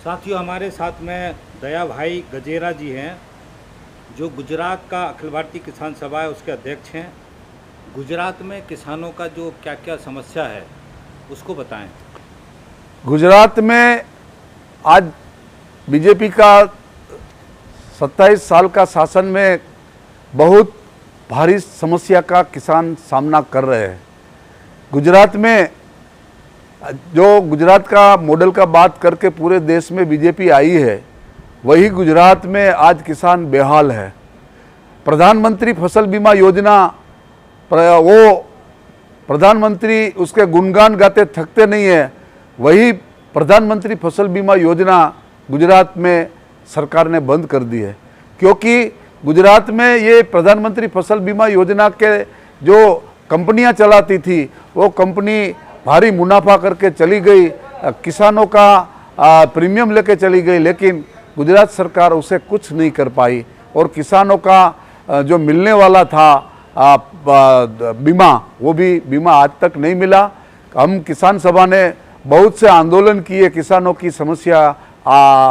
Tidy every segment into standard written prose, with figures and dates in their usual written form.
साथियों, हमारे साथ में दया भाई गजेरा जी हैं, जो गुजरात का अखिल भारतीय किसान सभा है उसके अध्यक्ष हैं। गुजरात में किसानों का जो क्या क्या समस्या है उसको बताएं। गुजरात में आज बीजेपी का 27 साल का शासन में बहुत भारी समस्या का किसान सामना कर रहे हैं। गुजरात में जो गुजरात का मॉडल का बात करके पूरे देश में बीजेपी आई है, वही गुजरात में आज किसान बेहाल है। प्रधानमंत्री फसल बीमा योजना, वो प्रधानमंत्री उसके गुणगान गाते थकते नहीं है। वही प्रधानमंत्री फसल बीमा योजना गुजरात में सरकार ने बंद कर दी है, क्योंकि गुजरात में ये प्रधानमंत्री फसल बीमा योजना के जो कंपनियां चलाती थी, वो कंपनी भारी मुनाफा करके चली गई, किसानों का प्रीमियम लेके चली गई, लेकिन गुजरात सरकार उसे कुछ नहीं कर पाई और किसानों का जो मिलने वाला था बीमा, वो भी बीमा आज तक नहीं मिला। हम किसान सभा ने बहुत से आंदोलन किए किसानों की समस्या,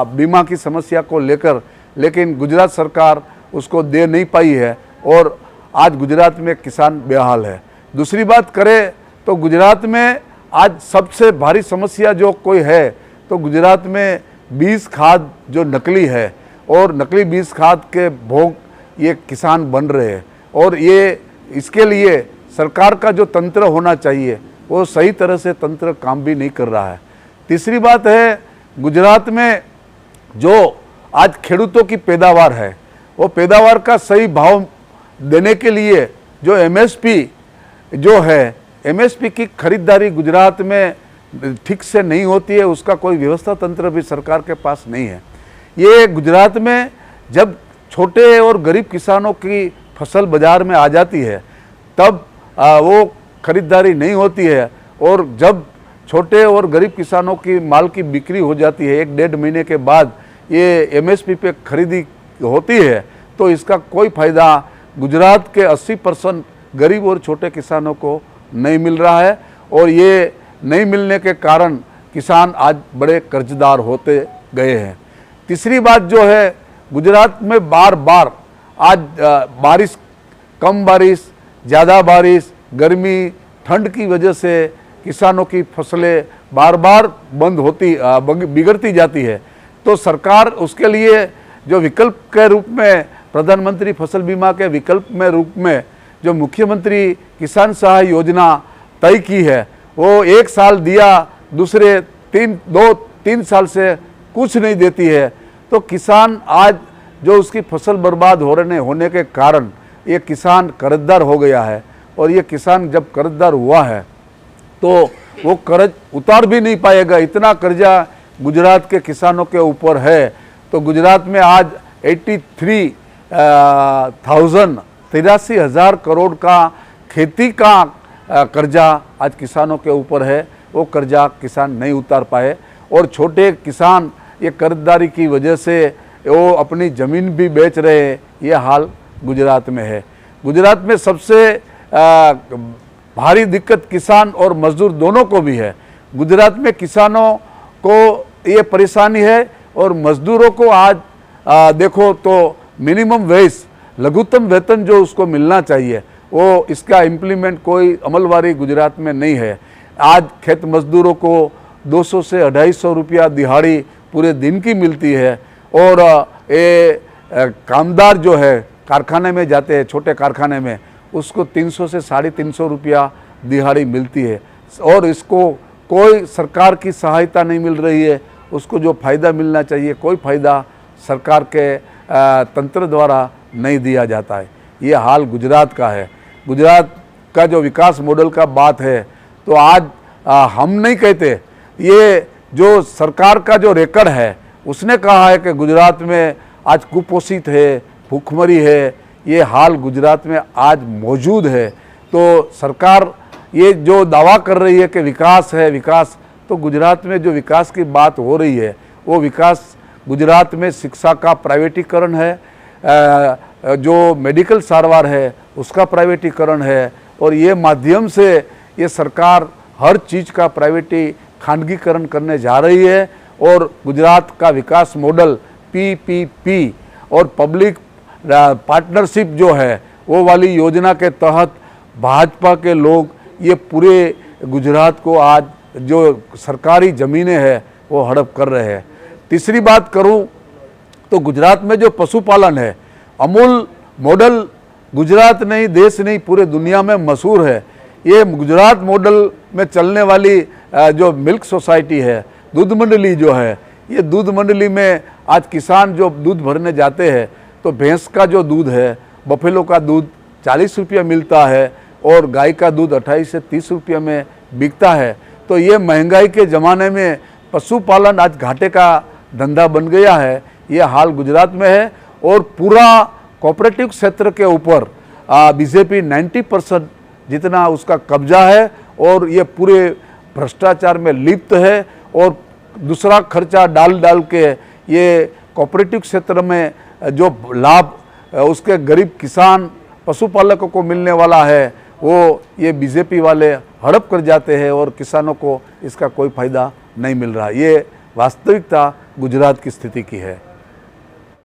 बीमा की समस्या को लेकर, लेकिन गुजरात सरकार उसको दे नहीं पाई है और आज गुजरात में किसान बेहाल है। दूसरी बात करें तो गुजरात में आज सबसे भारी समस्या जो कोई है तो गुजरात में बीज खाद जो नकली है, और नकली बीज खाद के भोग ये किसान बन रहे हैं, और ये इसके लिए सरकार का जो तंत्र होना चाहिए वो सही तरह से तंत्र काम भी नहीं कर रहा है। तीसरी बात है, गुजरात में जो आज खेडूतों की पैदावार है, वो पैदावार का सही भाव देने के लिए जो एमएसपी जो है, एमएसपी की खरीदारी गुजरात में ठीक से नहीं होती है, उसका कोई व्यवस्था तंत्र भी सरकार के पास नहीं है। ये गुजरात में जब छोटे और गरीब किसानों की फसल बाजार में आ जाती है तब वो खरीदारी नहीं होती है, और जब छोटे और गरीब किसानों की माल की बिक्री हो जाती है 1-1.5 महीने के बाद ये एमएसपी पे खरीदी होती है, तो इसका कोई फ़ायदा गुजरात के 80% गरीब और छोटे किसानों को नहीं मिल रहा है, और ये नहीं मिलने के कारण किसान आज बड़े कर्जदार होते गए हैं। तीसरी बात जो है, गुजरात में बार बार आज बारिश, कम बारिश, ज़्यादा बारिश, गर्मी, ठंड की वजह से किसानों की फसलें बार बार बिगड़ती जाती है। तो सरकार उसके लिए जो विकल्प के रूप में, प्रधानमंत्री फसल बीमा के विकल्प में रूप में जो मुख्यमंत्री किसान सहाय योजना तय की है, वो 1 साल दिया, दूसरे 2-3 साल से कुछ नहीं देती है। तो किसान आज जो उसकी फसल बर्बाद होने के कारण ये किसान कर्जदार हो गया है, और ये किसान जब कर्जदार हुआ है तो वो कर्ज उतार भी नहीं पाएगा। इतना कर्जा गुजरात के किसानों के ऊपर है। तो गुजरात में आज 83,000 करोड़ का खेती का कर्जा आज किसानों के ऊपर है। वो कर्जा किसान नहीं उतार पाए, और छोटे किसान ये कर्जदारी की वजह से वो अपनी ज़मीन भी बेच रहे हैं। ये हाल गुजरात में है। गुजरात में सबसे भारी दिक्कत किसान और मजदूर दोनों को भी है। गुजरात में किसानों को ये परेशानी है, और मजदूरों को आज देखो तो मिनिमम वेज, लघुत्तम वेतन जो उसको मिलना चाहिए, वो इसका इम्प्लीमेंट कोई अमलवारी गुजरात में नहीं है। आज खेत मजदूरों को 200 से 250 रुपया दिहाड़ी पूरे दिन की मिलती है, और ये कामदार जो है कारखाने में जाते हैं, छोटे कारखाने में, उसको 300 से 350 रुपया दिहाड़ी मिलती है, और इसको कोई सरकार की सहायता नहीं मिल रही है। उसको जो फ़ायदा मिलना चाहिए, कोई फ़ायदा सरकार के तंत्र द्वारा नहीं दिया जाता है। ये हाल गुजरात का है। गुजरात का जो विकास मॉडल का बात है, तो आज हम नहीं कहते, ये जो सरकार का जो रेकर्ड है उसने कहा है कि गुजरात में आज कुपोषित है, भूखमरी है। ये हाल गुजरात में आज मौजूद है। तो सरकार ये जो दावा कर रही है कि विकास है, विकास, तो गुजरात में जो विकास की बात हो रही है वो विकास गुजरात में शिक्षा का प्राइवेटीकरण है, जो मेडिकल सारवार है उसका प्राइवेटीकरण है, और ये माध्यम से ये सरकार हर चीज़ का खानगीकरण करने जा रही है, और गुजरात का विकास मॉडल PPP और पब्लिक पार्टनरशिप जो है वो वाली योजना के तहत भाजपा के लोग ये पूरे गुजरात को आज जो सरकारी ज़मीनें हैं वो हड़प कर रहे हैं। तीसरी बात करूं तो गुजरात में जो पशुपालन है, अमूल मॉडल गुजरात नहीं, देश नहीं, पूरे दुनिया में मशहूर है। ये गुजरात मॉडल में चलने वाली जो मिल्क सोसाइटी है, दूध मंडली जो है, ये दूध मंडली में आज किसान जो दूध भरने जाते हैं तो भैंस का जो दूध है, बफेलो का दूध 40 रुपये मिलता है और गाय का दूध 28 से 30 रुपये में बिकता है। तो ये महंगाई के ज़माने में पशुपालन आज घाटे का धंधा बन गया है। ये हाल गुजरात में है और पूरा कोऑपरेटिव क्षेत्र के ऊपर बीजेपी 90% जितना उसका कब्जा है और ये पूरे भ्रष्टाचार में लिप्त है और दूसरा खर्चा डाल के ये कोऑपरेटिव क्षेत्र में जो लाभ उसके गरीब किसान पशुपालकों को मिलने वाला है वो ये बीजेपी वाले हड़प कर जाते हैं और किसानों को इसका कोई फ़ायदा नहीं मिल रहा। ये वास्तविकता गुजरात की स्थिति की है।